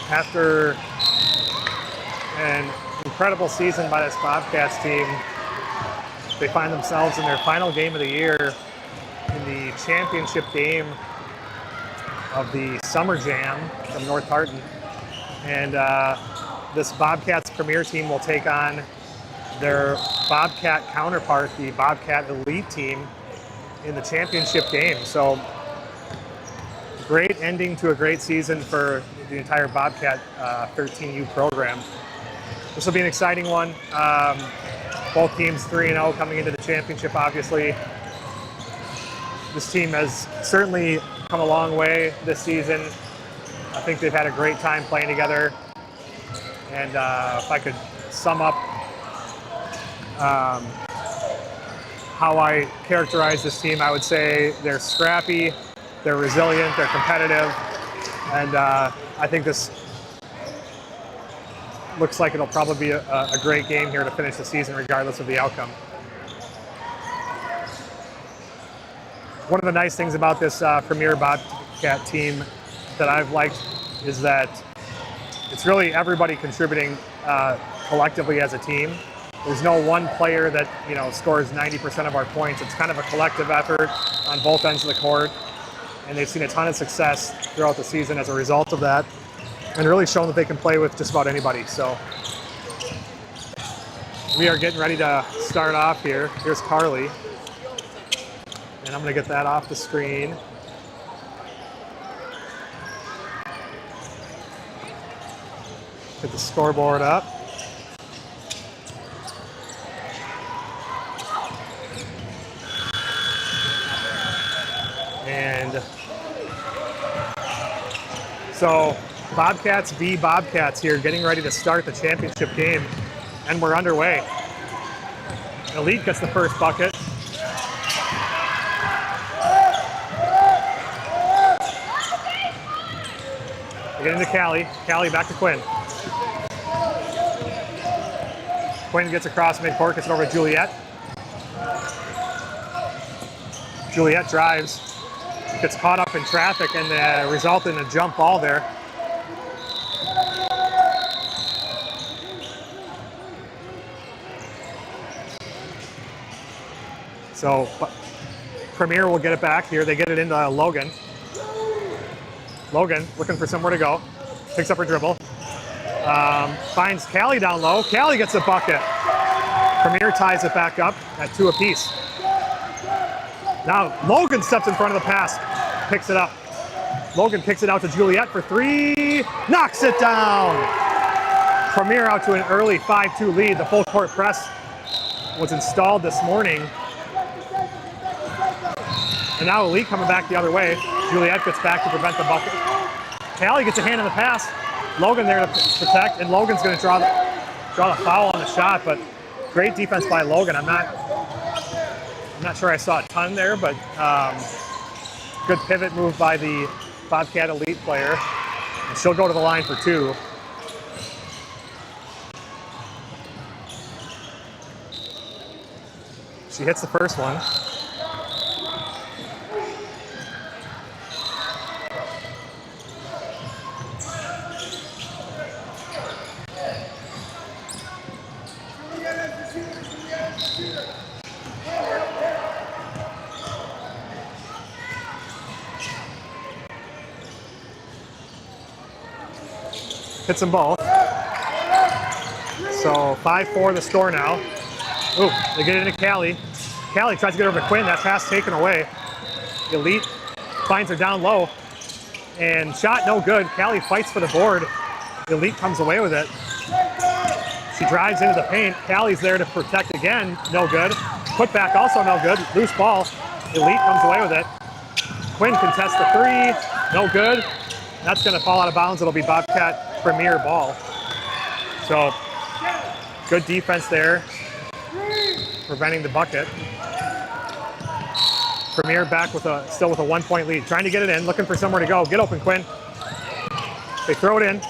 After an incredible season by this Bobcats team, they find themselves in their final game of the year in the championship game of the Summer Jam from North Tartan. And this Bobcats Premier team will take on their Bobcat counterpart, the Bobcat Elite team, in the championship game. So great ending to a great season for the entire Bobcat 13U program. This will be an exciting one. Both teams 3-0 coming into the championship, obviously. This team has certainly come a long way this season. I think they've had a great time playing together. And if I could sum up how I characterize this team, I would say they're scrappy, they're resilient, they're competitive, and I think this looks like it'll probably be a great game here to finish the season regardless of the outcome. One of the nice things about this Premier Bobcat team that I've liked is that it's really everybody contributing collectively as a team. There's no one player that scores 90% of our points. It's kind of a collective effort on both ends of the court, and they've seen a ton of success throughout the season as a result of that, and really shown that they can play with just about anybody. So we are getting ready to start off here. Here's Carly, and I'm going to get that off the screen. Get the scoreboard up. And so Bobcats v. Bobcats here, getting ready to start the championship game, and we're underway. Elite gets the first bucket. They get into Callie. Callie back to Quinn. Quinn gets across midcourt, gets it over to Juliet. Juliet drives, gets caught up in traffic, and result in a jump ball there. So Premier will get it back here. They get it into Logan. Logan looking for somewhere to go. Picks up her dribble. Finds Callie down low. Callie gets a bucket. Premier ties it back up at 2 apiece. Now Logan steps in front of the pass. Picks it up. Logan kicks it out to Juliet for 3. Knocks it down. Premier out to an early 5-2 lead. The full court press was installed this morning. And now Elite coming back the other way. Juliet gets back to prevent the bucket. Callie gets a hand on the pass. Logan there to protect, and Logan's going to draw the foul on the shot, but great defense by Logan. I'm not sure I saw a ton there, but good pivot move by the Bobcat Elite player. And she'll go to the line for 2. She hits the first one. Hits them both. So 5-4 the score now. Ooh, they get it into Callie. Callie tries to get over to Quinn. That pass taken away. Elite finds her down low. And shot no good. Callie fights for the board. Elite comes away with it. She drives into the paint. Callie's there to protect again. No good. Put back also no good. Loose ball. Elite comes away with it. Quinn contests the 3. No good. That's going to fall out of bounds. It'll be Bobcat Premier ball. So good defense there, preventing the bucket. Premier back still with a 1-point lead, trying to get it in, looking for somewhere to go. Get open, Quinn. They throw it in.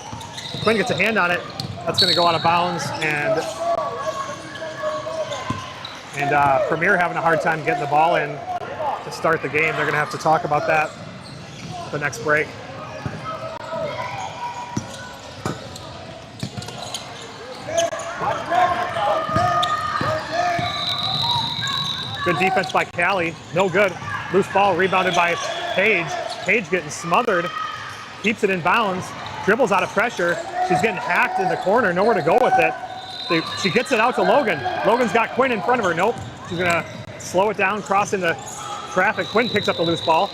Quinn gets a hand on it. That's going to go out of bounds, and Premier having a hard time getting the ball in to start the game. They're going to have to talk about that at the next break. Good defense by Callie. No good. Loose ball rebounded by Paige. Paige getting smothered. Keeps it in bounds. Dribbles out of pressure. She's getting hacked in the corner. Nowhere to go with it. She gets it out to Logan. Logan's got Quinn in front of her. Nope. She's going to slow it down, cross into traffic. Quinn picks up the loose ball.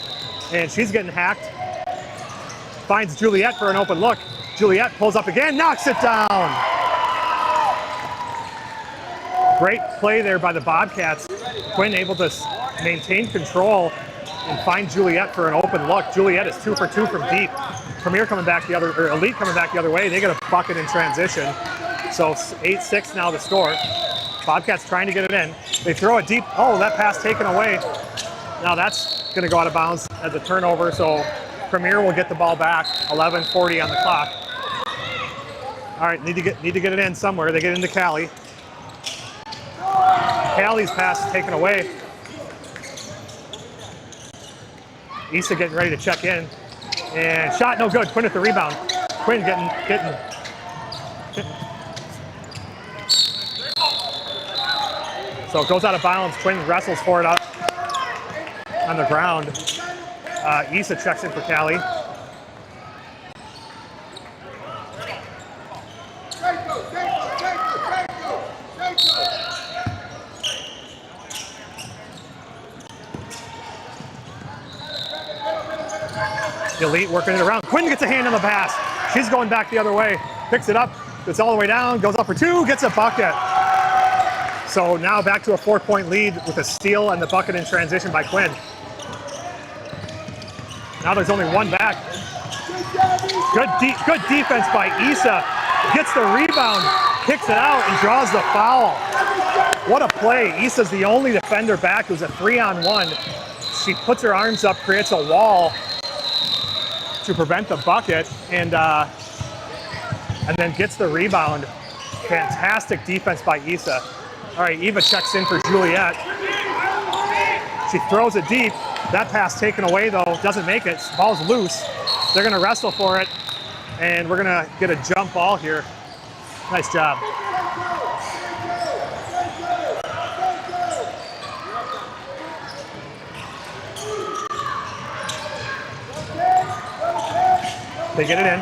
And she's getting hacked. Finds Juliet for an open look. Juliet pulls up again. Knocks it down. Great play there by the Bobcats. Quinn able to maintain control and find Juliet for an open look. Juliet is 2 for 2 from deep. Premier coming back the other, or Elite coming back the other way. They get a bucket in transition. So 8-6 now the score. Bobcats trying to get it in. They throw it deep. Oh, that pass taken away. Now that's going to go out of bounds as a turnover. So Premier will get the ball back. 11:40 on the clock. All right, need to get it in somewhere. They get into Callie. Callie's pass is taken away. Issa getting ready to check in. And shot no good. Quinn at the rebound. Quinn getting. So it goes out of bounds. Quinn wrestles for it up on the ground. Issa checks in for Callie. Elite working it around. Quinn gets a hand on the pass. She's going back the other way. Picks it up. Gets all the way down. Goes up for 2. Gets a bucket. So now back to a 4-point lead with a steal and the bucket in transition by Quinn. Now there's only one back. Good defense by Issa. Gets the rebound. Kicks it out and draws the foul. What a play. Issa's the only defender back. It was a 3-on-1. She puts her arms up, creates a wall to prevent the bucket, and then gets the rebound. Fantastic defense by Issa. All right, Eva checks in for Juliet. She throws it deep. That pass taken away though, doesn't make it. Ball's loose. They're gonna wrestle for it, and we're gonna get a jump ball here. Nice job. They get it in.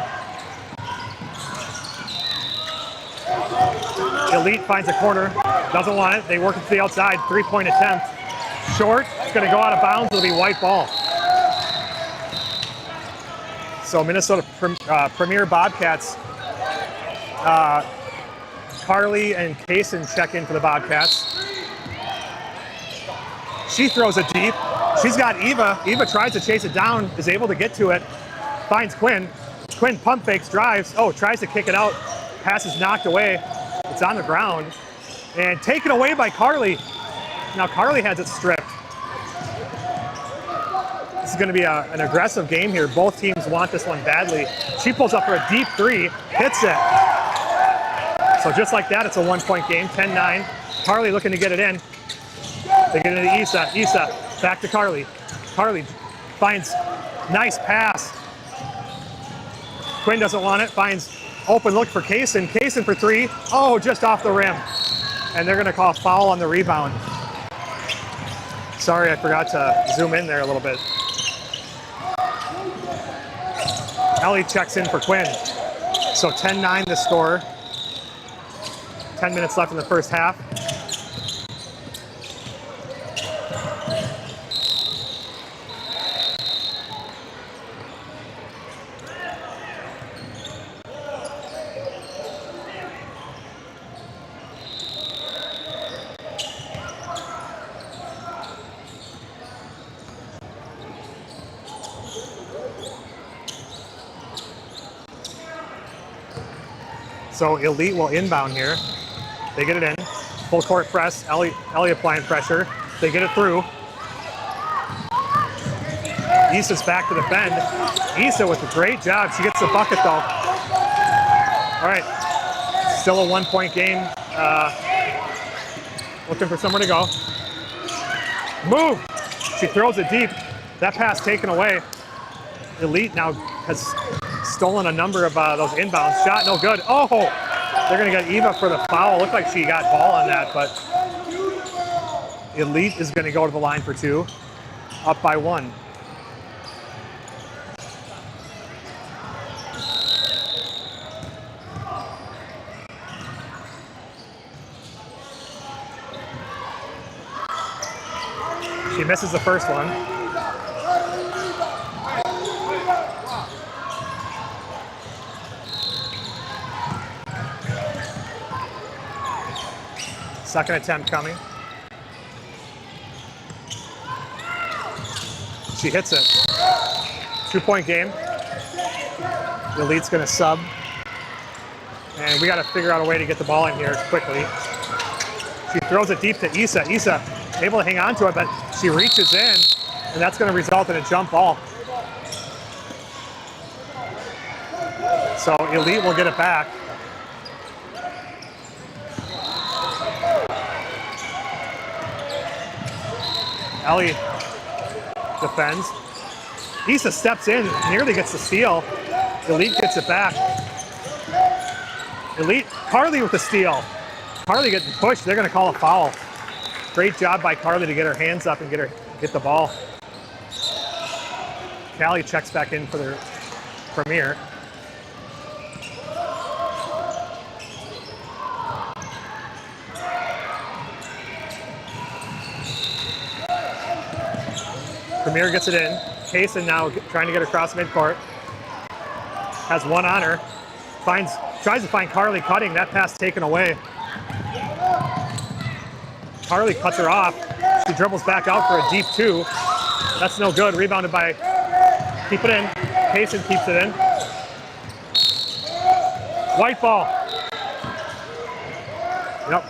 Elite finds a corner, doesn't want it. They work it to the outside, 3-point attempt. Short, it's gonna go out of bounds, it'll be white ball. So Minnesota Premier Bobcats, Carly and Kaysen check in for the Bobcats. She throws it deep. She's got Eva. Eva tries to chase it down, is able to get to it. Finds Quinn. Quinn pump fakes, drives. Oh, tries to kick it out. Pass is knocked away. It's on the ground. And taken away by Carly. Now Carly has it stripped. This is going to be an aggressive game here. Both teams want this one badly. She pulls up for a deep 3. Hits it. So just like that, it's a 1-point game. 10-9. Carly looking to get it in. They get it into Issa. Issa back to Carly. Carly finds nice pass. Quinn doesn't want it, finds open look for Kaysen. Kaysen for 3. Oh, just off the rim. And they're gonna call a foul on the rebound. Sorry, I forgot to zoom in there a little bit. Ellie checks in for Quinn. So 10-9 the score. 10 minutes left in the first half. So Elite will inbound here. They get it in. Full court press. Ellie applying pressure. They get it through. Issa's back to defend. Issa with a great job. She gets the bucket though. All right. Still a 1-point game. Looking for somewhere to go. Move. She throws it deep. That pass taken away. Elite now has stolen a number of those inbounds. Shot no good. Oh, they're going to get Eva for the foul. Looked like she got ball on that, but Elite is going to go to the line for 2, up by 1. She misses the first one. Second attempt coming. She hits it. 2-point game. The Elite's going to sub. And we got to figure out a way to get the ball in here quickly. She throws it deep to Isa. Isa able to hang on to it, but she reaches in, and that's going to result in a jump ball. So Elite will get it back. Ellie defends. Isa steps in, nearly gets the steal. Elite gets it back. Elite, Carly with the steal. Carly getting pushed, they're gonna call a foul. Great job by Carly to get her hands up and get the ball. Callie checks back in for the Premier. Premier gets it in. Kaysen now trying to get across midcourt. Has one on her. Tries to find Carly cutting. That pass taken away. Carly cuts her off. She dribbles back out for a deep 2. That's no good. Rebounded by, keep it in. Kaysen keeps it in. White ball. Yep.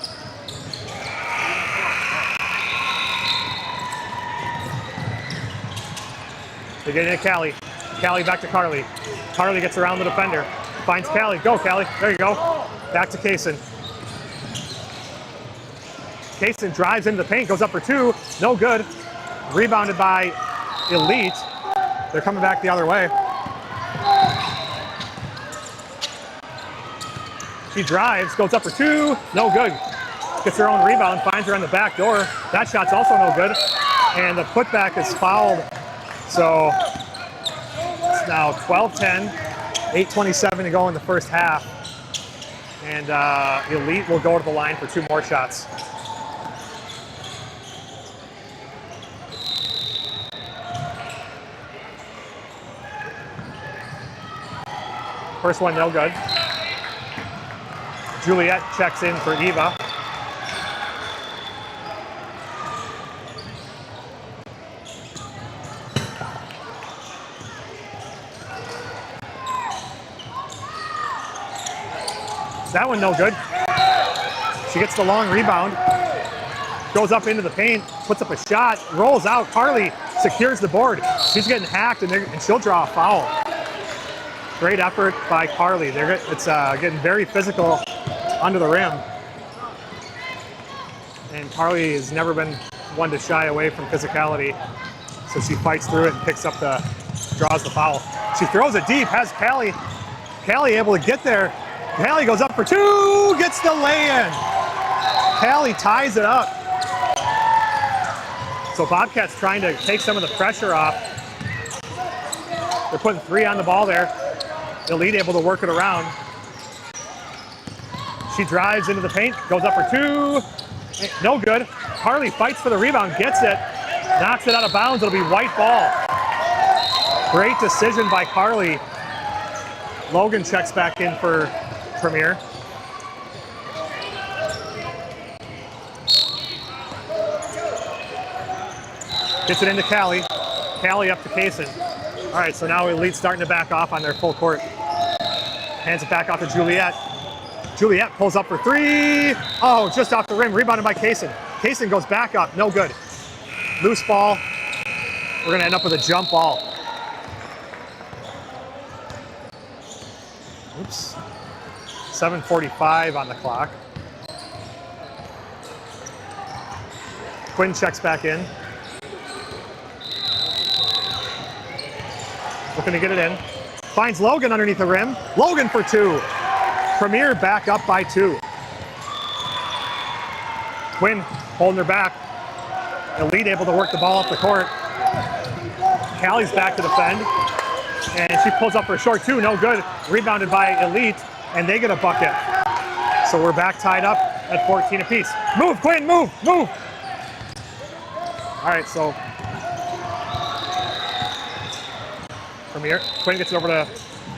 They get into Callie. Callie back to Carly. Carly gets around the defender. Finds Callie. Go, Callie. There you go. Back to Kaysen. Kaysen drives into the paint, goes up for 2. No good. Rebounded by Elite. They're coming back the other way. She drives, goes up for 2. No good. Gets her own rebound, finds her on the back door. That shot's also no good. And the putback is fouled. So it's now 12-10, 8:27 to go in the first half. And Elite will go to the line for 2 more shots. First one, no good. Juliet checks in for Eva. That one no good. She gets the long rebound, goes up into the paint, puts up a shot, rolls out. Carly secures the board. She's getting hacked, and she'll draw a foul. Great effort by Carly. It's getting very physical under the rim. And Carly has never been one to shy away from physicality. So she fights through it and draws the foul. She throws it deep, has Callie able to get there. Callie goes up for 2, gets the lay-in. Callie ties it up. So Bobcats trying to take some of the pressure off. They're putting 3 on the ball there. Elite able to work it around. She drives into the paint, goes up for 2. No good. Carly fights for the rebound, gets it, knocks it out of bounds. It'll be white ball. Great decision by Carly. Logan checks back in for Premier. Gets it into Callie. Callie up to Kaysen. All right, so now Elite's starting to back off on their full court. Hands it back off to Juliet. Juliet pulls up for 3. Oh, just off the rim, rebounded by Kaysen. Kaysen goes back up, no good. Loose ball. We're gonna end up with a jump ball. Oops. 7:45 on the clock. Quinn checks back in. Looking to get it in. Finds Logan underneath the rim. Logan for 2. Premier back up by 2. Quinn holding her back. Elite able to work the ball up the court. Callie's back to defend. And she pulls up for a short two, no good. Rebounded by Elite, and they get a bucket. So we're back tied up at 14 apiece. Move, Quinn, move, move. All right, so from here, Quinn gets it over to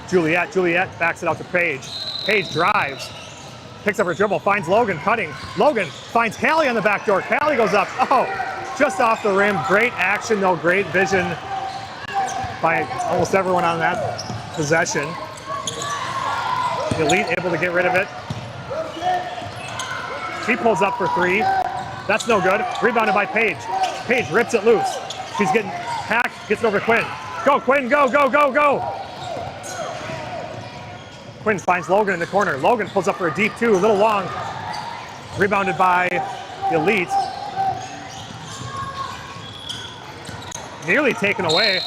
Juliet. Juliet backs it out to Paige. Paige drives, picks up her dribble, finds Logan cutting. Logan finds Callie on the back door. Callie goes up, oh, just off the rim. Great action though, great vision by almost everyone on that possession. Elite able to get rid of it. She pulls up for three. That's no good. Rebounded by Paige. Paige rips it loose. She's getting hacked, gets it over to Quinn. Go, Quinn, go, go, go, go. Quinn finds Logan in the corner. Logan pulls up for a deep two, a little long. Rebounded by Elite. Nearly taken away.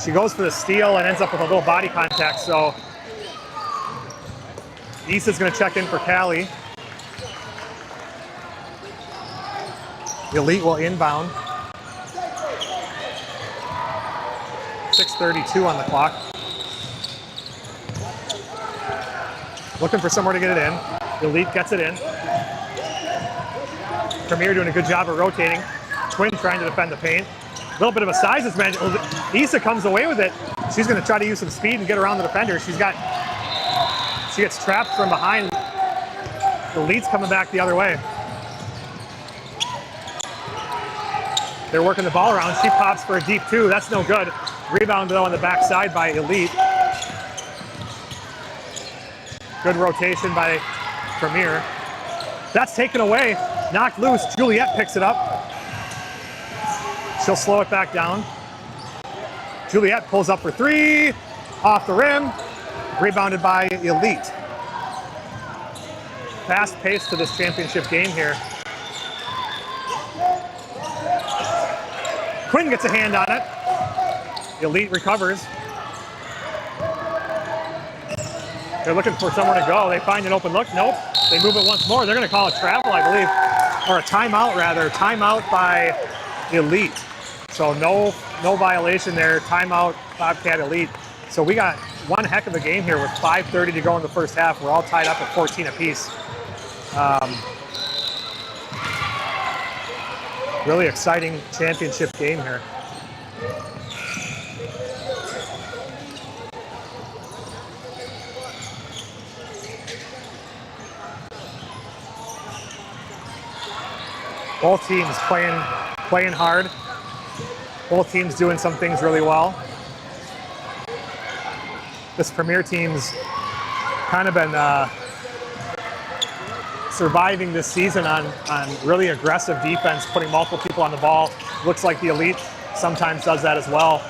She goes for the steal and ends up with a little body contact, so Issa's gonna check in for Callie. Elite will inbound. 6:32 on the clock. Looking for somewhere to get it in. Elite gets it in. Premier doing a good job of rotating. Quinn trying to defend the paint. A little bit of a size advantage. Issa comes away with it. She's going to try to use some speed and get around the defender. She gets trapped from behind. Elite's coming back the other way. They're working the ball around. She pops for a deep two. That's no good. Rebound though on the backside by Elite. Good rotation by Premier. That's taken away. Knocked loose. Juliet picks it up. She'll slow it back down. Juliet pulls up for three. Off the rim. Rebounded by Elite. Fast pace to this championship game here. Quinn gets a hand on it. Elite recovers. They're looking for somewhere to go. They find an open look. Nope. They move it once more. They're going to call a travel, I believe. Or a timeout, rather. Timeout by Elite. So no violation there. Timeout, Bobcat Elite. So we got one heck of a game here with 5:30 to go in the first half. We're all tied up at 14 apiece. Really exciting championship game here. Both teams playing hard. Both teams doing some things really well. This Premier team's kind of been surviving this season on really aggressive defense, putting multiple people on the ball. Looks like the Elite sometimes does that as well.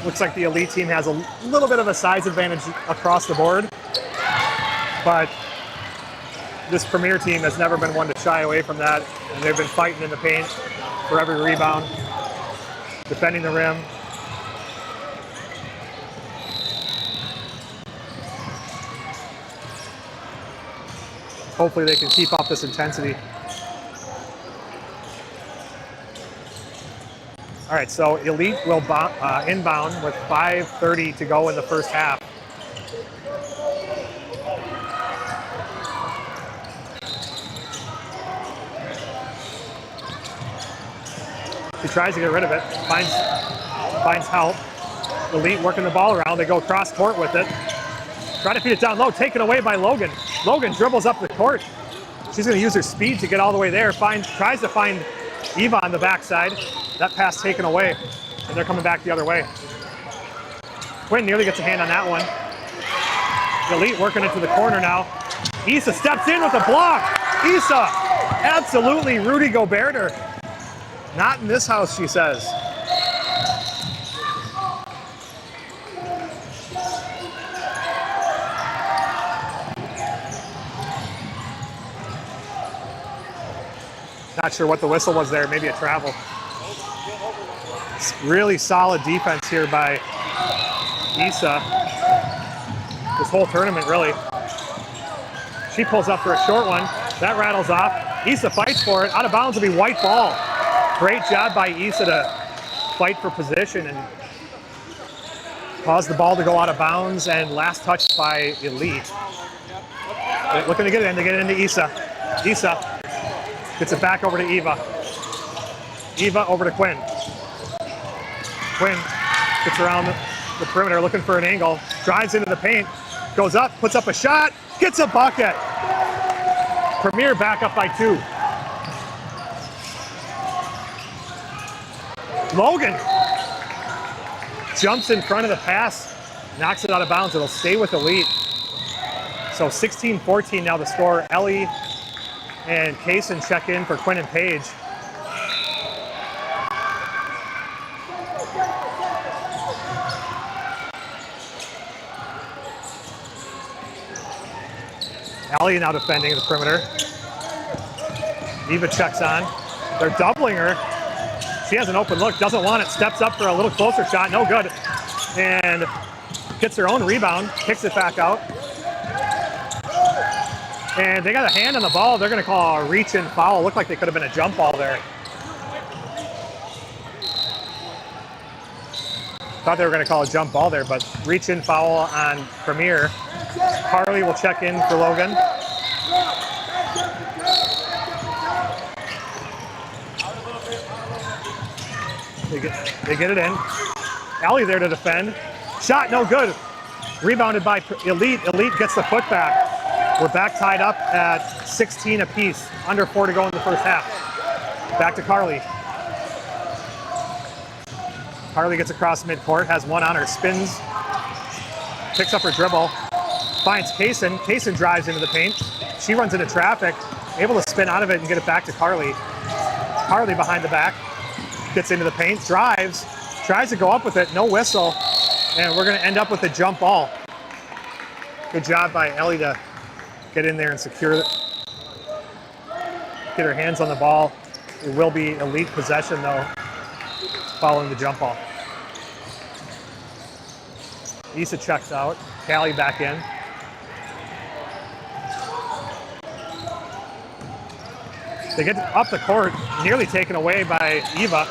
Looks like the Elite team has a little bit of a size advantage across the board, but this Premier team has never been one to shy away from that, and they've been fighting in the paint for every rebound, defending the rim. Hopefully they can keep up this intensity. All right, so Elite will inbound with 5:30 to go in the first half. She tries to get rid of it, finds help. Elite working the ball around. They go cross court with it. Try to feed it down low, taken away by Logan. Logan dribbles up the court. She's going to use her speed to get all the way there. Tries to find Eva on the backside. That pass taken away, and they're coming back the other way. Quinn nearly gets a hand on that one. Elite working into the corner now. Issa steps in with a block. Issa, absolutely Rudy Gobert her. Not in this house, she says. Not sure what the whistle was there, maybe a travel. Really solid defense here by Issa. This whole tournament, really. She pulls up for a short one. That rattles off. Issa fights for it. Out of bounds will be white ball. Great job by Issa to fight for position and cause the ball to go out of bounds, and last touch by Elite. Looking to get it in. They get it into Issa. Issa gets it back over to Eva. Eva over to Quinn. Quinn gets around the perimeter looking for an angle. Drives into the paint. Goes up, puts up a shot, gets a bucket. Premier back up by 2. Logan jumps in front of the pass, knocks it out of bounds. It'll stay with Elite. So 16-14 now the score. Ellie and Kaysen check in for Quinn and Page. Ellie now defending the perimeter. Eva checks on. They're doubling her. She has an open look, doesn't want it, steps up for a little closer shot, no good. And gets her own rebound, kicks it back out. And they got a hand on the ball. They're gonna call a reach-in foul. Looked like they could have been a jump ball there. Thought they were gonna call a jump ball there, but reach-in foul on Premier. Carly will check in for Logan. They get it in. Allie there to defend. Shot no good. Rebounded by Elite. Elite gets the putback. We're back tied up at 16 apiece. Under 4 to go in the first half. Back to Carly. Carly gets across midcourt, has one on her, spins, picks up her dribble, finds Kaysen. Kaysen drives into the paint. She runs into traffic, able to spin out of it and get it back to Carly. Carly behind the back, gets into the paint, drives, tries to go up with it, no whistle, and we're gonna end up with a jump ball. Good job by Ellie to get in there and secure it. Get her hands on the ball. It will be Elite possession though, following the jump ball. Issa checks out, Callie back in. They get up the court, nearly taken away by Eva.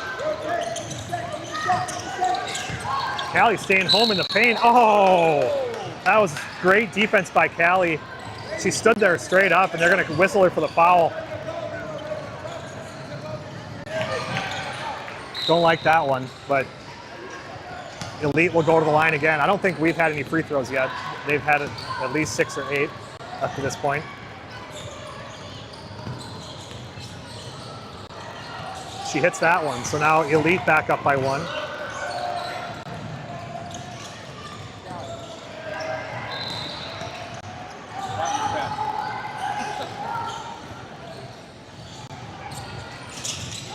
Callie staying home in the paint. Oh, that was great defense by Callie. She stood there straight up, and they're going to whistle her for the foul. Don't like that one, but Elite will go to the line again. I don't think we've had any free throws yet. They've had at least 6 or 8 up to this point. She hits that one, so now Elite back up by 1.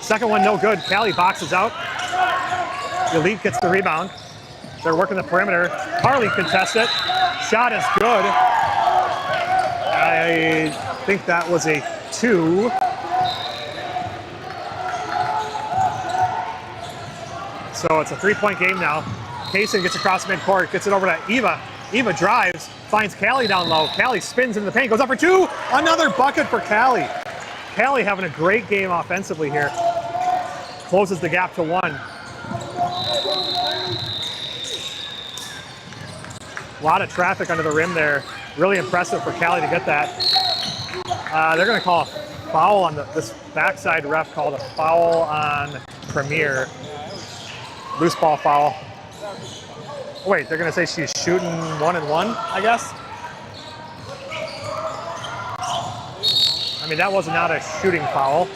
Second one, no good. Callie boxes out. Elite gets the rebound. They're working the perimeter. Carly contests it. Shot is good. I think that was a 2. So it's a 3-point game now. Kaysen gets across midcourt, gets it over to Eva. Eva drives, finds Callie down low. Callie spins into the paint, goes up for 2. Another bucket for Callie. Callie having a great game offensively here. Closes the gap to 1. A lot of traffic under the rim there. Really impressive for Callie to get that. They're going to call a foul on this backside ref called a foul on Premier. Loose ball foul. Wait, they're going to say she's shooting 1-and-1, I guess? I mean, that was not a shooting foul.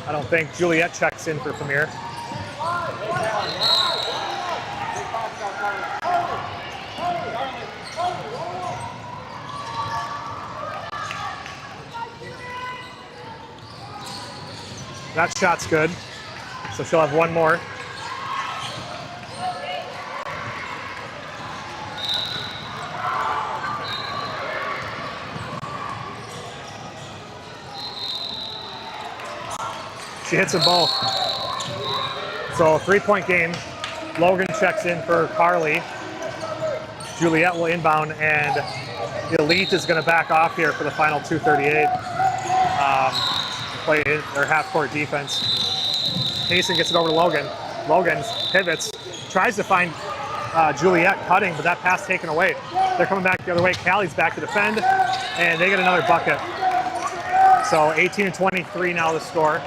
I don't think. Juliet checks in for Premier. That shot's good, so she'll have one more. She hits them both. So 3-point game. Logan checks in for Carly. Juliet will inbound, and Elite is going to back off here for the final 2:38. play their half-court defense. Payson gets it over to Logan. Logan pivots, tries to find Juliet cutting, but that pass taken away. They're coming back the other way. Callie's back to defend, and they get another bucket. So 18-23 now the score.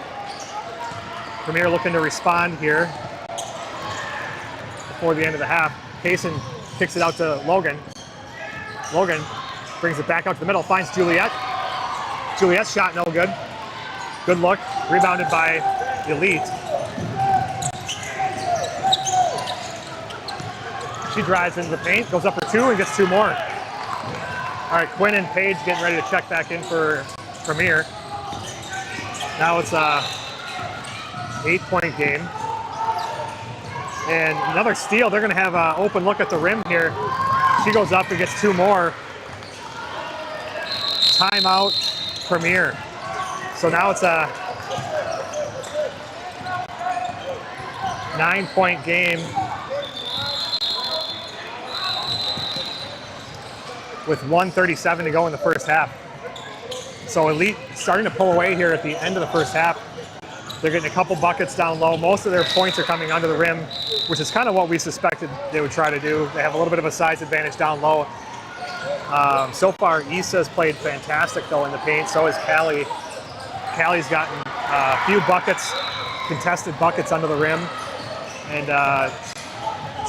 Premier looking to respond here before the end of the half. Payson kicks it out to Logan. Logan brings it back out to the middle, finds Juliet. Juliet's shot no good. Good look, rebounded by Elite. She drives into the paint, goes up for two and gets two more. All right, Quinn and Paige getting ready to check back in for Premier. Now it's a 8-point game. And another steal. They're going to have an open look at the rim here. She goes up and gets two more. Timeout, Premier. So now it's a 9-point game with 1:37 to go in the first half. So Elite starting to pull away here at the end of the first half. They're getting a couple buckets down low. Most of their points are coming under the rim, which is kind of what we suspected they would try to do. They have a little bit of a size advantage down low. So far, Issa has played fantastic, though, in the paint. So has Callie. Callie's gotten a few buckets, contested buckets under the rim. And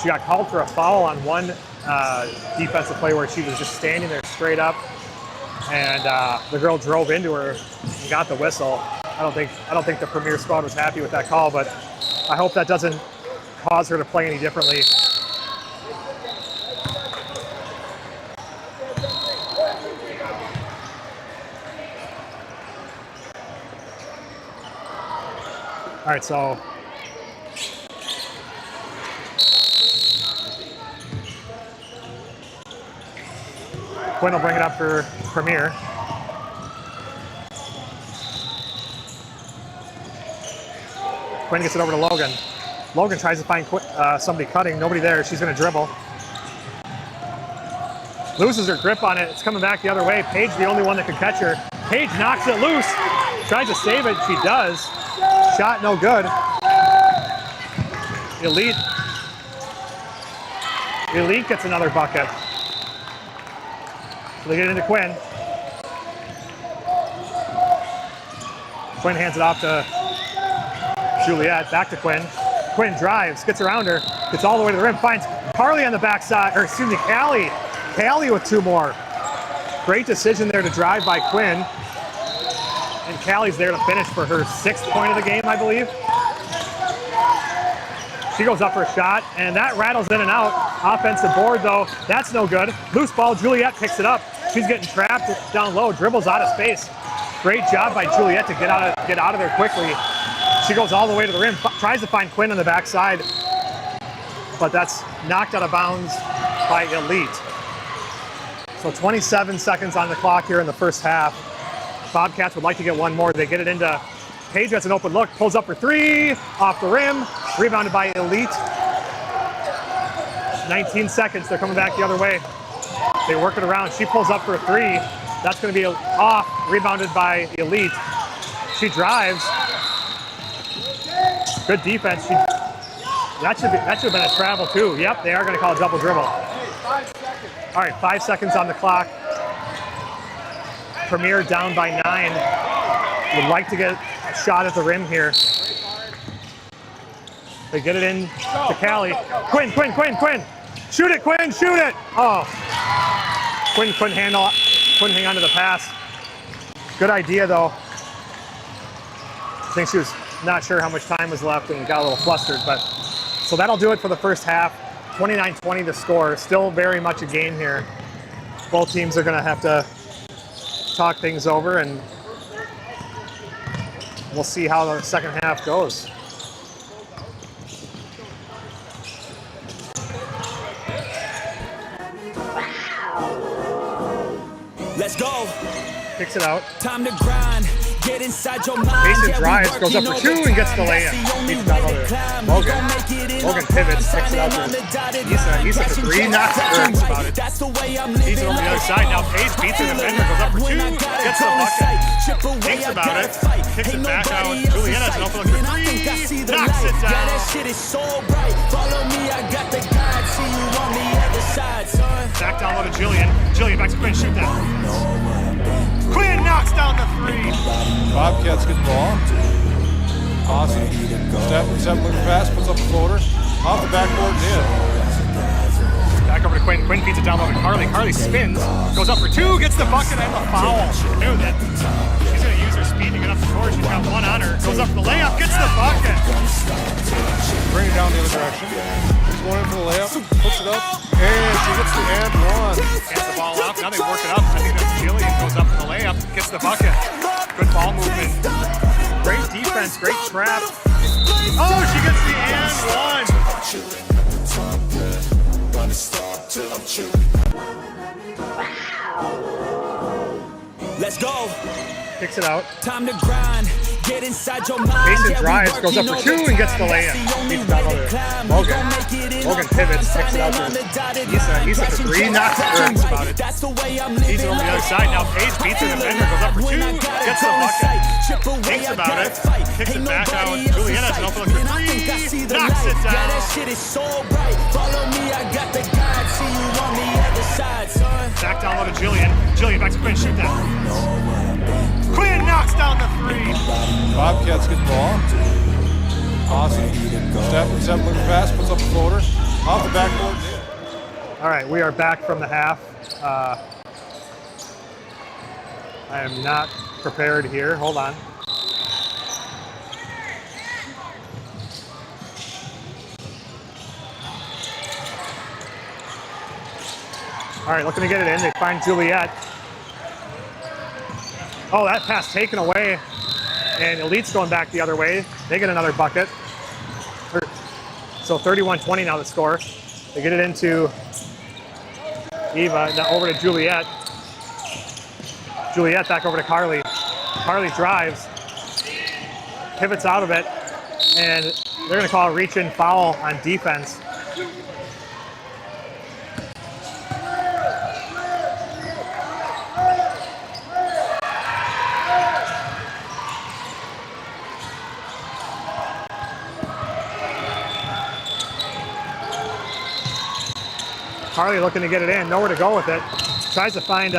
she got called for a foul on one defensive play where she was just standing there straight up. And the girl drove into her and got the whistle. I don't think the Premier squad was happy with that call, but I hope that doesn't cause her to play any differently. All right, so Quinn will bring it up for Premier. Quinn gets it over to Logan. Logan tries to find somebody cutting. Nobody there. She's going to dribble. Loses her grip on it. It's coming back the other way. Paige, the only one that can catch her. Paige knocks it loose. Tries to save it. She does. Shot no good. Elite gets another bucket. So they get into Quinn. Quinn hands it off to Juliet, back to Quinn. Quinn drives, gets around her, gets all the way to the rim, finds Carly on the backside, or excuse me, Callie. Callie with two more. Great decision there to drive by Quinn. And Callie's there to finish for her 6th point of the game, I believe. She goes up for a shot, and that rattles in and out. Offensive board, though, that's no good. Loose ball, Juliet picks it up. She's getting trapped down low, dribbles out of space. Great job by Juliet to get out of there quickly. She goes all the way to the rim, tries to find Quinn on the backside, but that's knocked out of bounds by Elite. So 27 seconds on the clock here in the first half. Bobcats would like to get one more. They get it into Paige, has an open look, pulls up for three, off the rim, rebounded by Elite. 19 seconds, they're coming back the other way. They work it around, she pulls up for a three. That's gonna be off, rebounded by Elite. She drives. Good defense. That should have been a travel too. Yep, they are gonna call a double dribble. All right, 5 seconds on the clock. Premier down by 9. Would like to get a shot at the rim here. They get it in to Callie. Quinn. Shoot it, Quinn, shoot it. Oh, Quinn couldn't hang on to the pass. Good idea though. I think she was not sure how much time was left and got a little flustered, but so that'll do it for the first half. 29-20 the score. Still very much a game here. Both teams are gonna have to talk things over and we'll see how the second half goes. Let's go. Kicks it out. Time to grind. Mason drives, goes up for two, and gets the layup. Keeps down low there. Logan pivots, takes it out to Issa for three, knocks it through. About it. He's on the other side. Now Paige beats the defender, goes up for two, gets the bucket. Thinks about it, kicks it back out. Juliet has an open look for three, knocks it down. Back down low to Jillian. Jillian back to Quinn, shoot that. Quinn knocks down the three. Bobcats get the ball. Awesome. Step looking fast, puts up the floater. Off the backboard and in. Back over to Quinn. Quinn feeds it down low to Carly. Carly spins, goes up for two, gets the bucket and the foul. Knew that. She's going to use her speed to get up the court. She's got one on her. Goes up for the layup, gets the bucket. Bring it down the other direction. She's going in for the layup, puts it up, and she gets the and one. Hands the ball out. Now they work it up. I think that's Jillian. Goes up for the layup, gets the bucket. Good ball movement. Great defense, great trap. Oh, she gets the and one. Let's go. Kicks it out. Time to grind. Get inside your mind. Mason drives, goes up for two, and gets the layup. Keeps down low there. Logan pivots, takes it out to Issa for three, knocks it through. About it. He's on the other side. Now Paige beats the defender, goes up for two, gets the bucket. Thinks about it, kicks it back out. Juliet has an open look for three, knocks it down. Back down low to Jillian. Jillian back to Quinn, shoot that. Quinn knocks down the three. Bobcats get the ball. Awesome. Step looking fast, puts up the floater. Off the backboard and in. All right, we are back from the half. I am not prepared here. Hold on. All right, looking to get it in. They find Juliet. Oh, that pass taken away. And Elite's going back the other way. They get another bucket. So 31-20 now the score. They get it into Eva, now over to Juliet. Juliet back over to Carly. Carly drives, pivots out of it, and they're going to call a reach-in foul on defense. Carly looking to get it in, nowhere to go with it. Tries to find,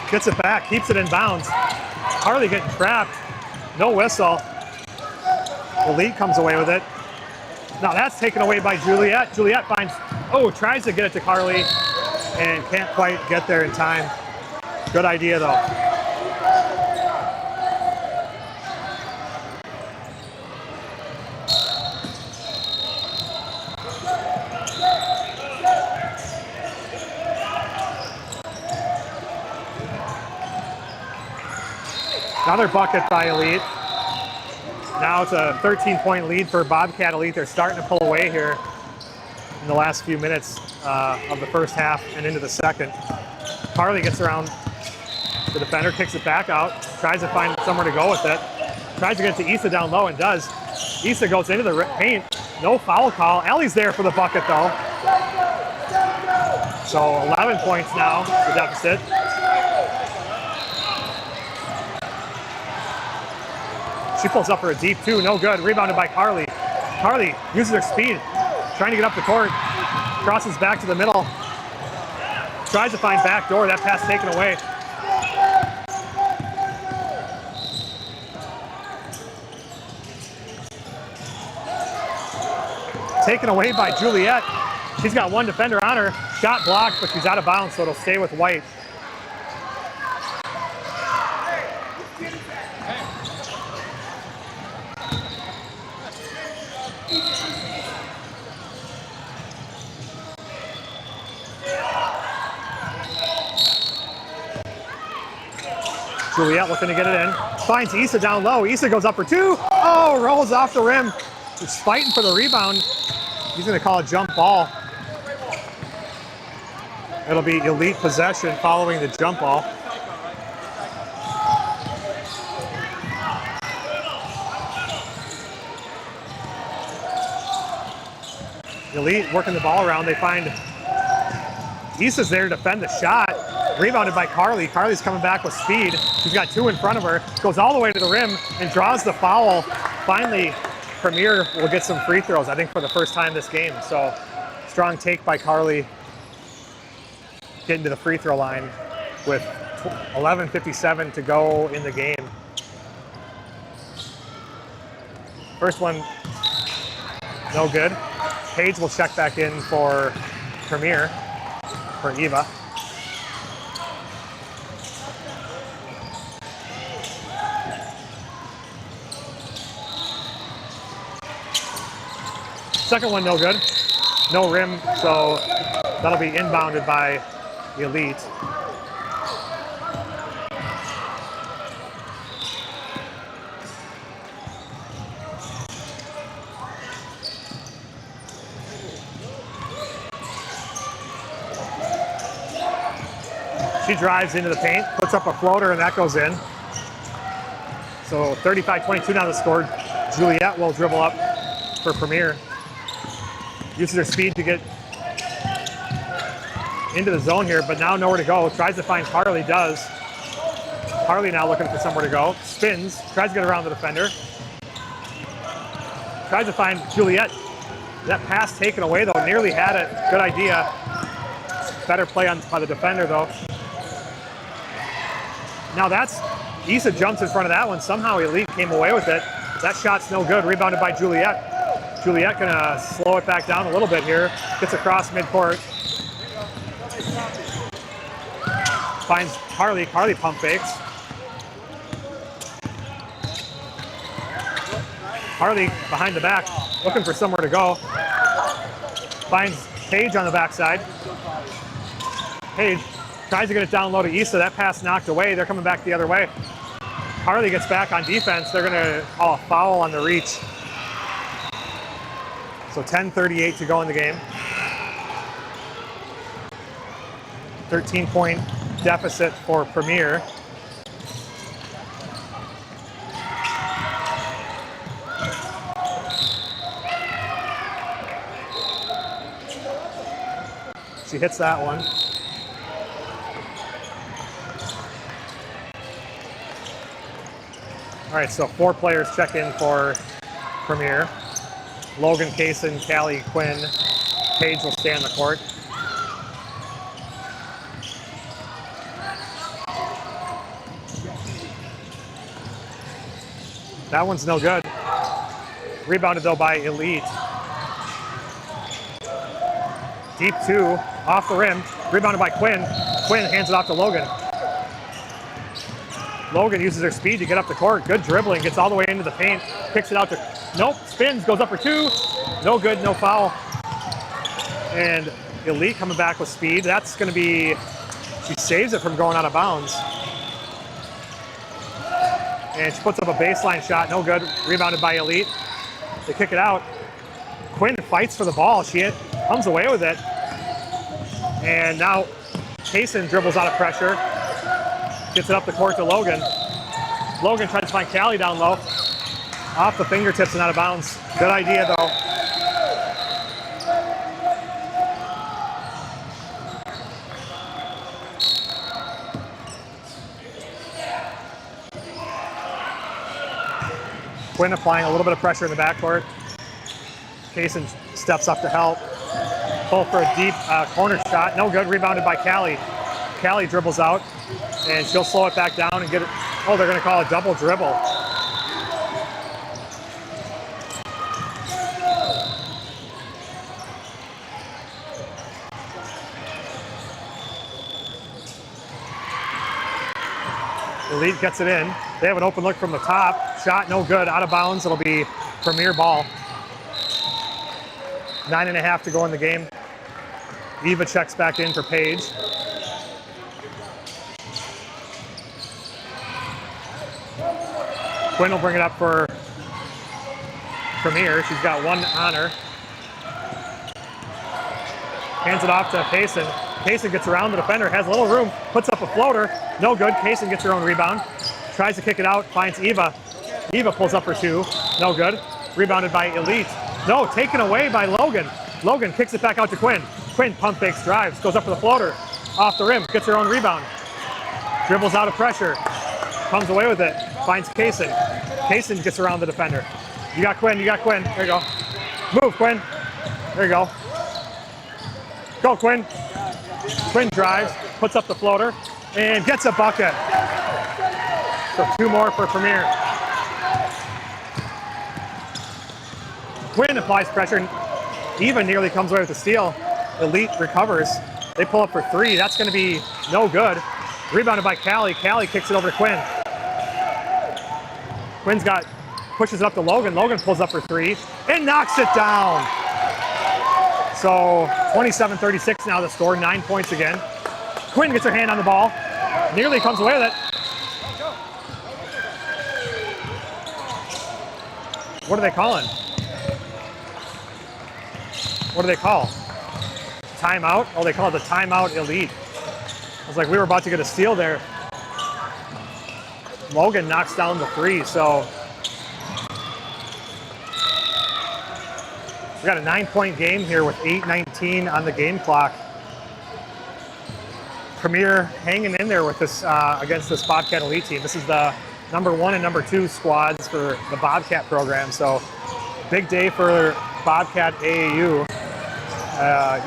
gets it back, keeps it in bounds. Carly getting trapped, no whistle. Elite comes away with it. Now that's taken away by Juliet. Juliet finds, tries to get it to Carly and can't quite get there in time. Good idea though. Another bucket by Elite. Now it's a 13-point lead for Bobcat Elite. They're starting to pull away here in the last few minutes of the first half and into the second. Carly gets around the defender, kicks it back out, tries to find somewhere to go with it. Tries to get to Issa down low and does. Issa goes into the paint. No foul call. Ellie's there for the bucket though. So 11 points now, the deficit. She pulls up for a deep two, no good. Rebounded by Carly. Carly uses her speed, trying to get up the court. Crosses back to the middle. Tries to find back door, that pass taken away. Taken away by Juliet. She's got one defender on her. Shot blocked, but she's out of bounds, so it'll stay with White. Juliet looking to get it in. Finds Issa down low. Issa goes up for two. Oh, rolls off the rim. He's fighting for the rebound. He's going to call a jump ball. It'll be Elite possession following the jump ball. Elite working the ball around. They find Issa's there to defend the shot. Rebounded by Carly. Carly's coming back with speed. She's got two in front of her. Goes all the way to the rim and draws the foul. Finally, Premier will get some free throws, I think, for the first time this game. So, strong take by Carly. Getting to the free throw line with 11:57 to go in the game. First one, no good. Paige will check back in for Premier, for Eva. Second one, no good. No rim, so that'll be inbounded by Elite. She drives into the paint, puts up a floater, and that goes in. So 35-22 now the score. Juliet will dribble up for Premier. Uses her speed to get into the zone here, but now nowhere to go. Tries to find Carly, does. Carly now looking for somewhere to go. Spins, tries to get around the defender. Tries to find Juliet. That pass taken away though, nearly had it. Good idea. Better play by the defender though. Now that's, Issa jumps in front of that one. Somehow Elite came away with it. That shot's no good, rebounded by Juliet. Juliet gonna slow it back down a little bit here. Gets across midcourt. Finds Carly. Carly pump fakes. Carly behind the back, looking for somewhere to go. Finds Paige on the backside. Paige tries to get it down low to Issa. That pass knocked away. They're coming back the other way. Carly gets back on defense. They're gonna call a foul on the reach. So 10:38 to go in the game. 13-point deficit for Premier. She hits that one. All right, so 4 players check in for Premier. Logan, Kaysen, Callie, Quinn. Paige will stay on the court. That one's no good. Rebounded though by Elite. Deep 2, off the rim. Rebounded by Quinn. Quinn hands it off to Logan. Logan uses her speed to get up the court. Good dribbling, gets all the way into the paint. Kicks it out to, nope, spins, goes up for 2. No good, no foul. And Elite coming back with speed. That's gonna be, she saves it from going out of bounds. And she puts up a baseline shot, no good. Rebounded by Elite. They kick it out. Quinn fights for the ball. She comes away with it. And now Kaysen dribbles out of pressure. Gets it up the court to Logan. Logan tries to find Callie down low. Off the fingertips and out of bounds. Good idea though. Quinn applying a little bit of pressure in the backcourt. Kaysen steps up to help. Pull for a deep corner shot. No good. Rebounded by Callie. Callie dribbles out, and she'll slow it back down and get it. Oh, they're going to call a double dribble. Elite gets it in. They have an open look from the top. Shot no good. Out of bounds. It'll be Premier ball. 9.5 to go in the game. Eva checks back in for Paige. Quinn will bring it up for Premier. She's got one on her. Hands it off to Kaysen. Kaysen gets around the defender, has a little room, puts up a floater. No good. Kaysen gets her own rebound. Tries to kick it out, finds Eva. Eva pulls up for 2. No good. Rebounded by Elite. No, taken away by Logan. Logan kicks it back out to Quinn. Quinn pump fakes, drives, goes up for the floater. Off the rim, gets her own rebound. Dribbles out of pressure. Comes away with it. Finds Kaysen. Kaysen gets around the defender. You got Quinn, you got Quinn. There you go. Move, Quinn. There you go. Go, Quinn. Quinn drives, puts up the floater, and gets a bucket. So 2 more for Premier. Quinn applies pressure, and even nearly comes away with the steal. Elite recovers. They pull up for 3. That's going to be no good. Rebounded by Callie. Callie kicks it over to Quinn. Quinn's pushes it up to Logan. Logan pulls up for 3 and knocks it down. So 27-36 now the score, 9 points again. Quinn gets her hand on the ball. Nearly comes away with it. What are they calling? What do they call? Timeout? Oh, they call it the timeout Elite. I was like, we were about to get a steal there. Logan knocks down the 3, so we got a 9-point game here with 8:19 on the game clock. Premier hanging in there with this against this Bobcat Elite team. This is the number 1 and number 2 squads for the Bobcat program, so big day for Bobcat AAU.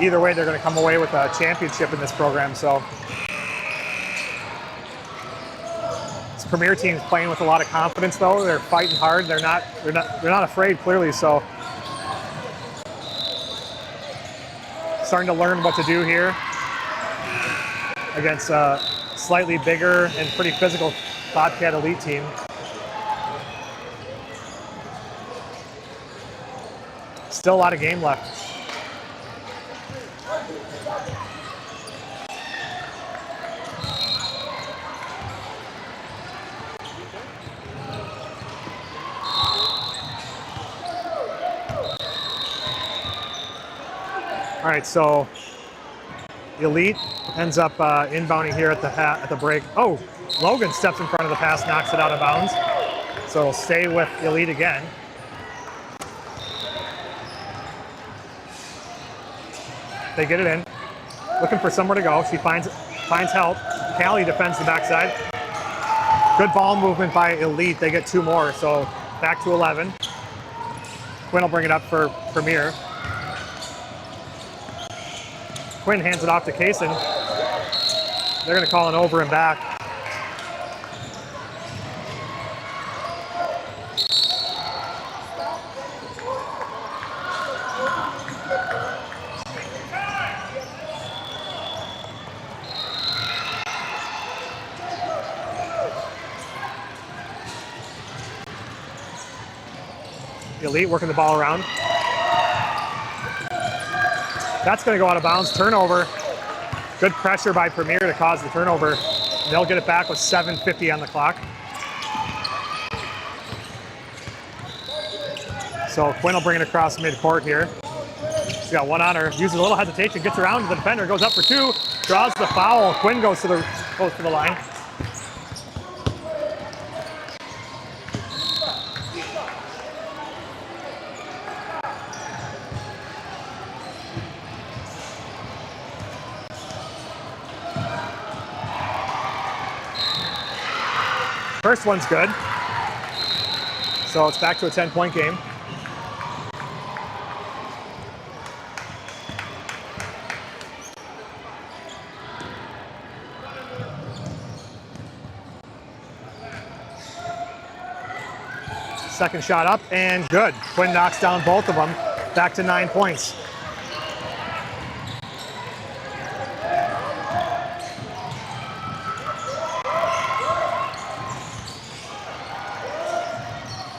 Either way, they're going to come away with a championship in this program. So this Premier team's playing with a lot of confidence, though. They're fighting hard. They're not afraid, clearly. So starting to learn what to do here against a slightly bigger and pretty physical Bobcat Elite team. Still a lot of game left. All right, so Elite ends up inbounding here at the break. Oh, Logan steps in front of the pass, knocks it out of bounds. So it'll stay with Elite again. They get it in, looking for somewhere to go. She finds help. Callie defends the backside. Good ball movement by Elite. They get 2 more, so back to 11. Quinn will bring it up for Premier. Quinn hands it off to Kaysen. They're going to call an over and back. Elite working the ball around. That's going to go out of bounds. Turnover. Good pressure by Premier to cause the turnover. They'll get it back with 7:50 on the clock. So Quinn will bring it across midcourt here. She's got 1 on her. Uses a little hesitation. Gets around to the defender. Goes up for 2. Draws the foul. Quinn goes to the line. First one's good. So it's back to a 10-point game. Second shot up and good. Quinn knocks down both of them. Back to 9 points.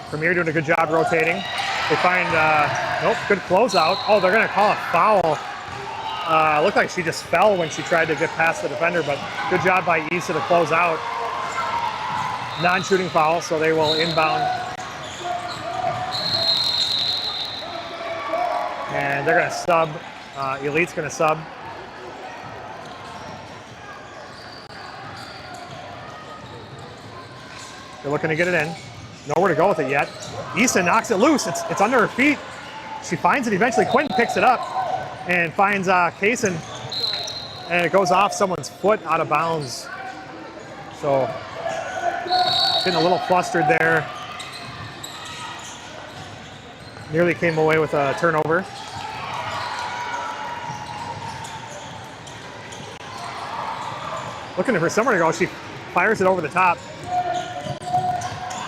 Premier doing a good job rotating. They find, nope, good closeout. Oh, they're going to call a foul. Looked like she just fell when she tried to get past the defender, but good job by Issa to close out. Non-shooting foul, so they will inbound. And they're going to sub. Elite's going to sub. They're looking to get it in. Nowhere to go with it yet. Issa knocks it loose. It's under her feet. She finds it eventually. Quinn picks it up. and finds Kaysen, and it goes off someone's foot out of bounds. So getting a little flustered there. Nearly came away with a turnover. Looking for somewhere to go. She fires it over the top.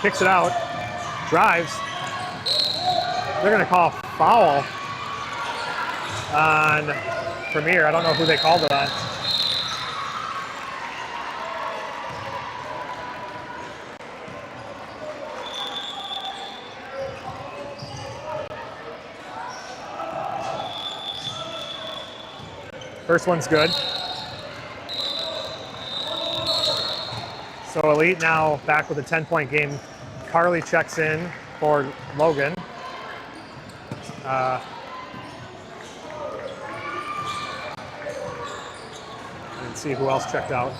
Kicks it out. Drives. They're going to call foul on Premier. I don't know who they called it on. First one's good. So Elite now back with a 10-point game. Carly checks in for Logan. And see who else checked out.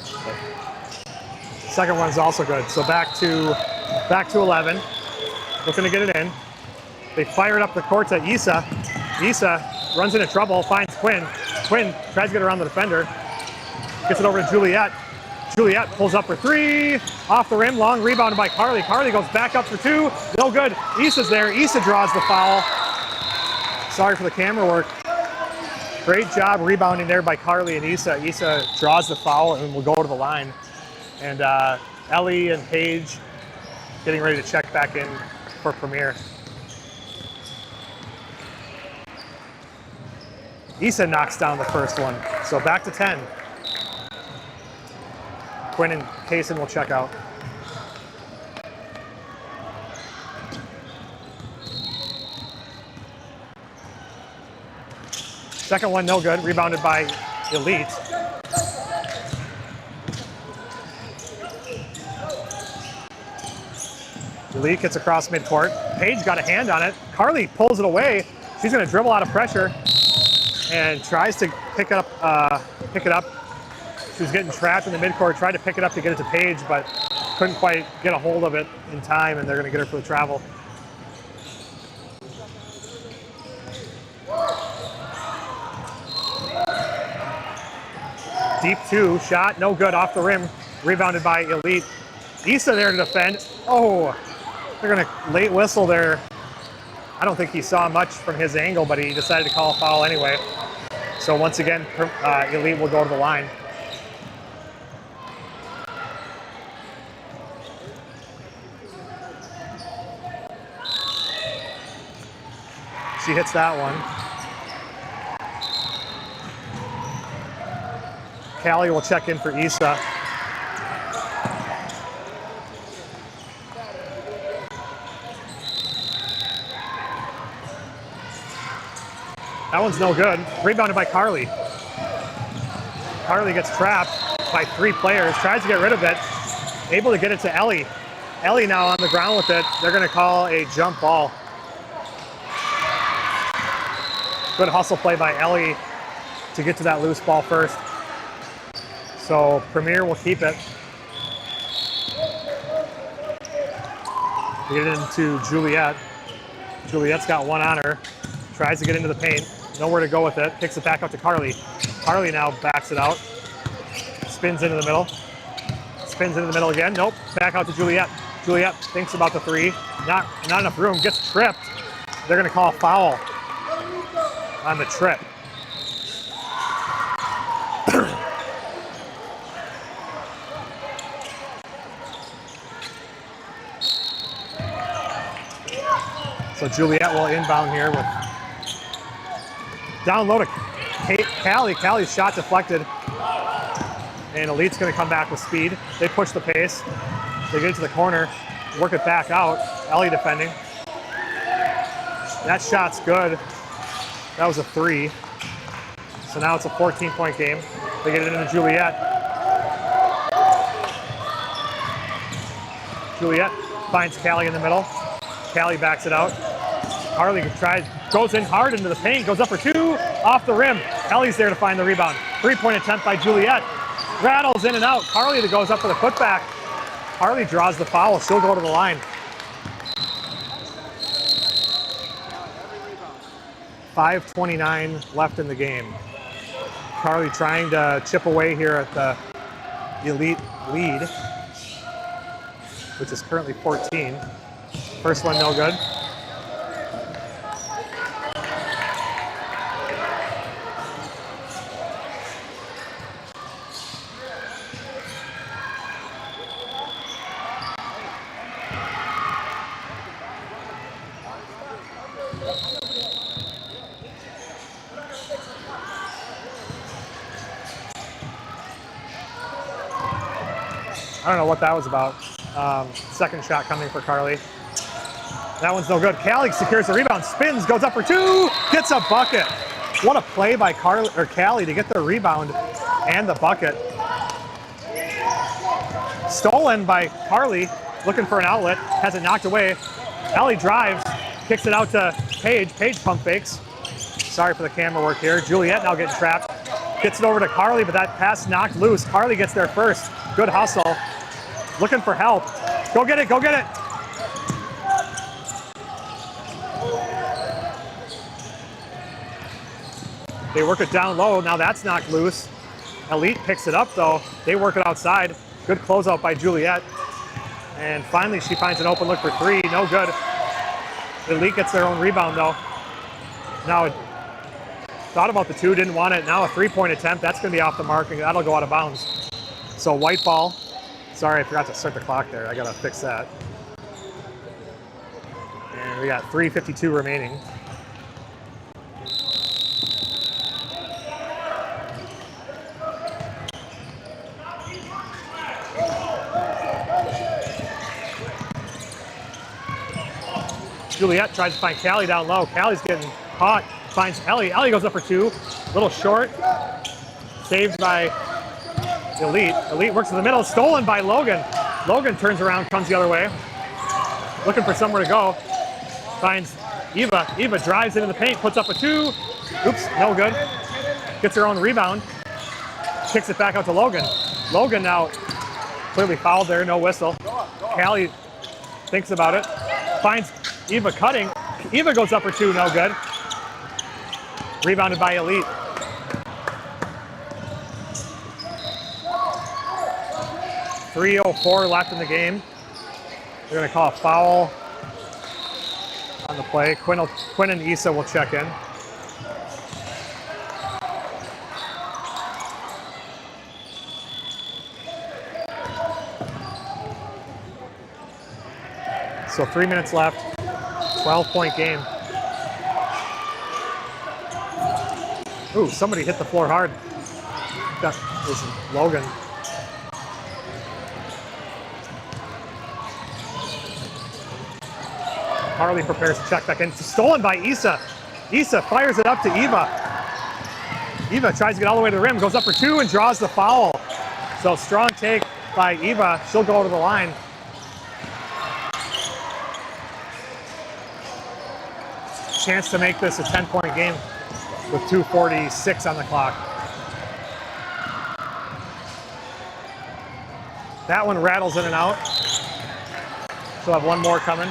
Second one's also good. So back to 11. Looking to get it in. They fire it up the court to Issa. Issa runs into trouble, finds Quinn. Quinn tries to get around the defender. Gets it over to Juliet. Juliet pulls up for three. Off the rim, long rebounded by Carly. Carly goes back up for two. No good. Issa's there. Issa draws the foul. Sorry for the camera work. Great job rebounding there by Carly and Issa. Issa draws the foul and will go to the line. And Ellie and Paige getting ready to check back in for Premier. Issa knocks down the first one. So back to 10. Quinn and Kaysen will check out. Second one, no good. Rebounded by Elite. Elite gets across midcourt. Paige got a hand on it. Carly pulls it away. She's going to dribble out of pressure and tries to pick it up. She was getting trapped in the midcourt, tried to pick it up to get it to Paige, but couldn't quite get a hold of it in time, and they're going to get her for the travel. Deep two, shot, no good, off the rim, rebounded by Elite. Issa there to defend. Oh, they're going to late whistle there. I don't think he saw much from his angle, but he decided to call a foul anyway. So once again, Elite will go to the line. She hits that one. Callie will check in for Issa. That one's no good. Rebounded by Carly. Carly gets trapped by three players, tries to get rid of it, able to get it to Ellie. Ellie now on the ground with it. They're going to call a jump ball. Good hustle play by Ellie to get to that loose ball first. So Premier will keep it. Get it into Juliet. Juliet's got one on her. Tries to get into the paint. Nowhere to go with it. Kicks it back out to Carly. Carly now backs it out. Spins into the middle. Spins into the middle again. Nope. Back out to Juliet. Juliet thinks about the three. Not enough room. Gets tripped. They're going to call a foul on the trip. So Juliet will inbound here with down low to Callie. Callie's shot deflected. And Elite's going to come back with speed. They push the pace. They get it to the corner, work it back out. Ellie defending. That shot's good. That was a three. So now it's a 14-point game. They get it into Juliet. Juliet finds Callie in the middle. Callie backs it out. Carly goes in hard into the paint, goes up for two, off the rim. Ellie's there to find the rebound. Three-point attempt by Juliet. Rattles in and out. Carly that goes up for the putback. Carly draws the foul. She'll go to the line. 5:29 left in the game. Carly trying to chip away here at the Elite lead, which is currently 14. First one, no good. I don't know what that was about. Second shot coming for Carly. That one's no good. Callie secures the rebound, spins, goes up for two, gets a bucket. What a play by Callie to get the rebound and the bucket. Stolen by Carly, looking for an outlet, has it knocked away. Ellie drives, kicks it out to Paige. Paige pump fakes. Sorry for the camera work here. Juliet now getting trapped. Gets it over to Carly, but that pass knocked loose. Carly gets there first. Good hustle. Looking for help. Go get it, go get it. They work it down low. Now that's knocked loose. Elite picks it up though. They work it outside. Good closeout by Juliet. And finally she finds an open look for three. No good. Elite gets their own rebound though. Now thought about the two, didn't want it. Now a three-point attempt. That's going to be off the mark and that'll go out of bounds. So white ball. Sorry, I forgot to start the clock there. I got to fix that. And we got 3:52 remaining. Juliet tries to find Callie down low. Callie's getting caught. Finds Ellie. Ellie goes up for two. A little short. Saved by Elite. Elite works in the middle. Stolen by Logan. Logan turns around, comes the other way. Looking for somewhere to go. Finds Eva. Eva drives into the paint, puts up a two. Oops, no good. Gets her own rebound. Kicks it back out to Logan. Logan now clearly fouled there, no whistle. Callie thinks about it. Finds Eva cutting. Eva goes up for two, no good. Rebounded by Elite. .304 left in the game. They're going to call a foul on the play. Quinn and Issa will check in. So 3 minutes left. 12-point game. Ooh, somebody hit the floor hard. That was Logan. Harley prepares to check back in. It's stolen by Issa. Issa fires it up to Eva. Eva tries to get all the way to the rim, goes up for two and draws the foul. So strong take by Eva. She'll go to the line. Chance to make this a 10-point game with 2:46 on the clock. That one rattles in and out. She'll have one more coming.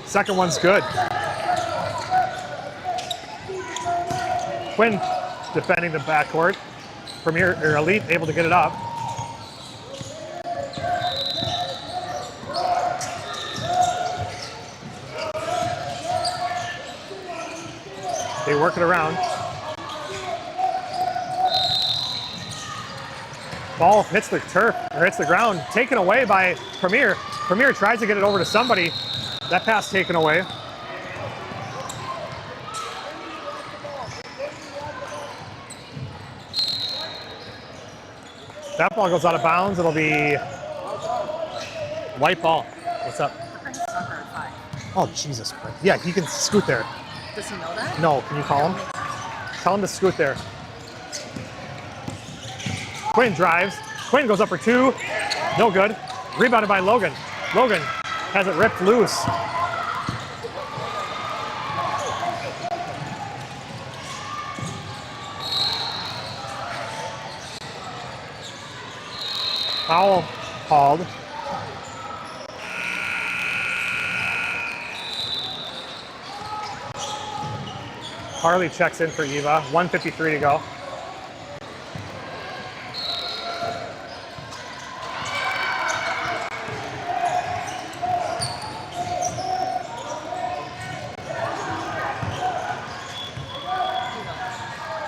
Second one's good. Quinn defending the backcourt. Premier or Elite able to get it up. They work it around. Ball hits the turf or hits the ground, taken away by Premier. Premier tries to get it over to somebody. That pass taken away. That ball goes out of bounds. It'll be white ball. What's up? Oh, Jesus Christ. Yeah, he can scoot there. Does he know that? No, can you call him? Tell him to scoot there. Quinn drives. Quinn goes up for two. No good. Rebounded by Logan. Logan has it ripped loose. Foul called. Harley checks in for Eva. 1:53 to go.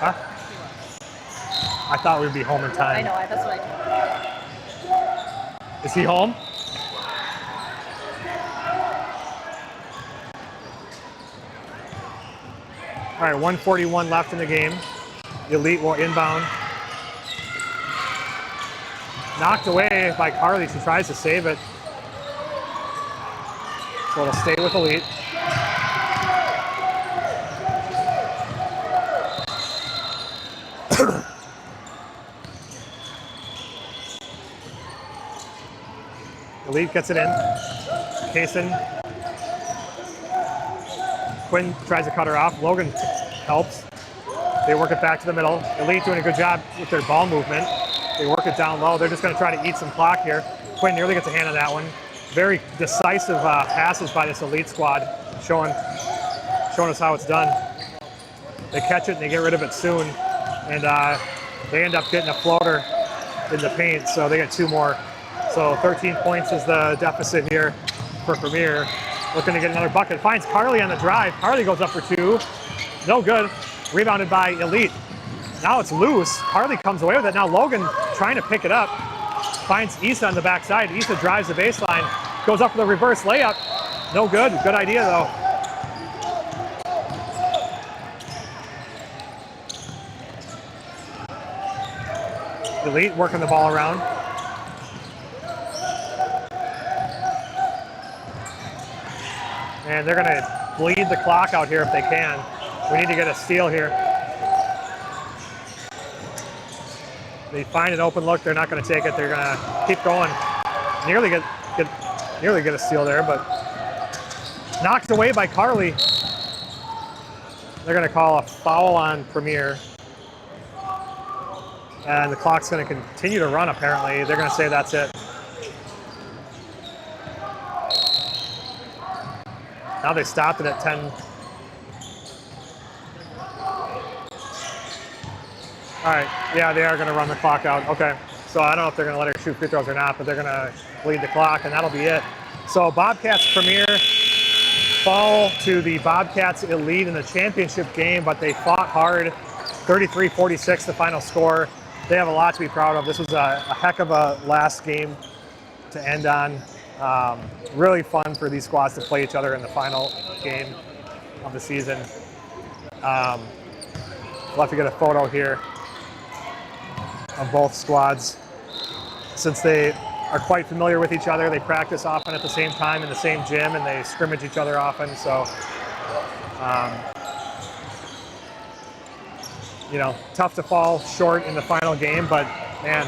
Huh? I thought we'd be home in time. I know, that's what I Is he home? All right, 1:41 left in the game. Elite will inbound. Knocked away by Carly. She tries to save it. So it'll stay with Elite. Elite gets it in. Kaysen. Quinn tries to cut her off. Logan helps. They work it back to the middle. Elite doing a good job with their ball movement. They work it down low. They're just going to try to eat some clock here. Quinn nearly gets a hand on that one. Very decisive passes by this Elite squad, showing us how it's done. They catch it and they get rid of it soon, and they end up getting a floater in the paint, so they get 2 more. So 13 points is the deficit here for Premier. Looking to get another bucket. Finds Carly on the drive. Carly goes up for 2. No good. Rebounded by Elite. Now it's loose. Carly comes away with it. Now Logan trying to pick it up. Finds Issa on the backside. Issa drives the baseline. Goes up for the reverse layup. No good. Good idea though. Elite working the ball around. And they're going to bleed the clock out here if they can. We need to get a steal here. They find an open look. They're not going to take it. They're going to keep going. Nearly get a steal there, but knocked away by Carly. They're going to call a foul on Premier. And the clock's going to continue to run, apparently. They're going to say that's it. Now they stopped it at 10. All right, yeah, they are going to run the clock out. Okay, so I don't know if they're going to let her shoot free throws or not, but they're going to bleed the clock, and that'll be it. So Bobcats Premier fall to the Bobcats Elite in the championship game, but they fought hard. 33-46, the final score. They have a lot to be proud of. This was a heck of a last game to end on. Really fun for these squads to play each other in the final game of the season. We'll have to get a photo here of both squads. Since they are quite familiar with each other, they practice often at the same time in the same gym, and they scrimmage each other often. So, you know, tough to fall short in the final game, but man,